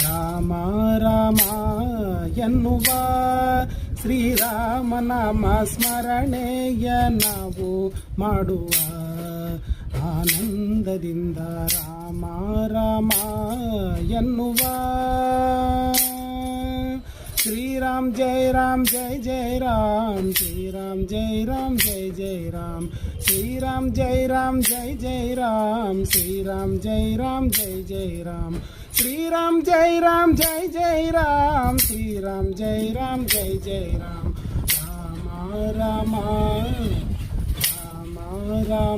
ರಾಮ ರಾಮ ಎನ್ನುವ ಶ್ರೀರಾಮನಾಮ ಸ್ಮರಣೆಯ ನಾವು ಮಾಡುವ ಆನಂದದಿಂದ ರಾಮ ರಾಮ ಎನ್ನುವ श्रीराम जय राम जय जय राम श्रीराम जय राम जय जय राम श्रीराम जय राम जय जय राम श्रीराम जय राम जय जय राम श्रीराम जय राम जय जय राम श्रीराम जय राम जय जय राम राम राम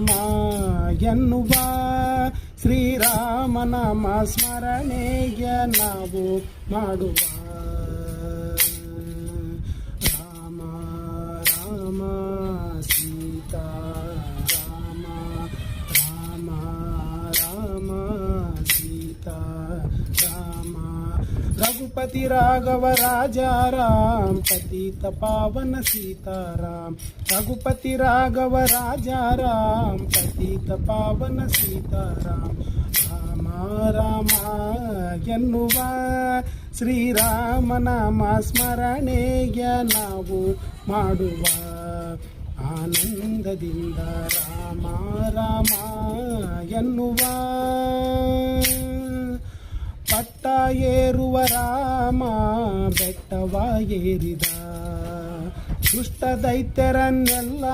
राम ಎನ್ನುವ ಶ್ರೀರಾಮನಾಮ ಸ್ಮರಣೆಯ ನಾವು ಮಾಡುವ सीता राम राम राम सीता राम रघुपति राघव राजा राम पतित पावन सीताराम रघुपति राघव राजा राम पतित पावन सीताराम राम राम ಎನ್ನುವ ಶ್ರೀರಾಮನಾಮ ಸ್ಮರಣೆಯ ನಾವು ಮಾಡುವ ಆನಂದದಿಂದ ರಾಮ ರಾಮ ಎನ್ನುವ ಪಟ್ಟ ಏರುವ ರಾಮ ಬೆಟ್ಟವ ಏರಿದ ದುಷ್ಟ ದೈತ್ಯರನ್ನೆಲ್ಲ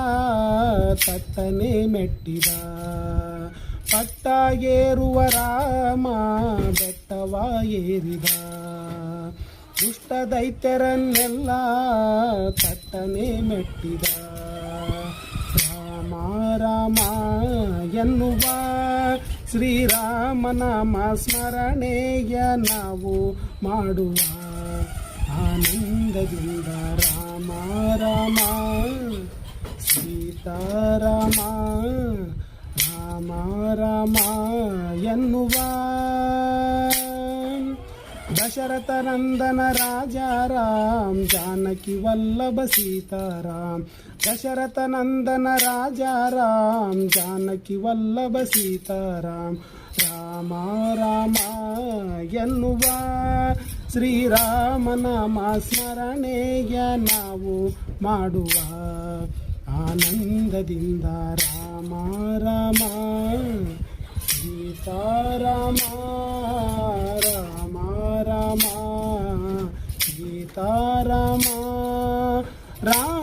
ತಟ್ಟನೆ ಮೆಟ್ಟಿದ ಪಟ್ಟ ಏರುವ ರಾಮ ಬೆಟ್ಟವ ಏರಿದ ದುಷ್ಟ ದೈತ್ಯರನ್ನೆಲ್ಲ ತಟ್ಟನೆ ಮೆಟ್ಟಿದ ರಾಮ ರಾಮ ಎನ್ನುವ ಶ್ರೀರಾಮನಾಮ ಸ್ಮರಣೆಯ ನಾವು ಮಾಡುವ ಆನಂದದಿಂದ ರಾಮ ರಾಮ ಸೀತಾರಾಮ ರಾಮ ರಾಮ ಎನ್ನುವ दशरथ नंदन राजा राम जानकी वल्लभ सीताराम दशरथ नंदन राजा राम जानकी वल्लभ सीताराम राम राम ಎನ್ನುವ ಶ್ರೀರಾಮನಾಮ ಸ್ಮರಣೆಯ ನಾವು ಮಾಡುವ ಆನಂದದಿಂದ ರಾಮ ರಾಮ सीताराम राम राम सीताराम राम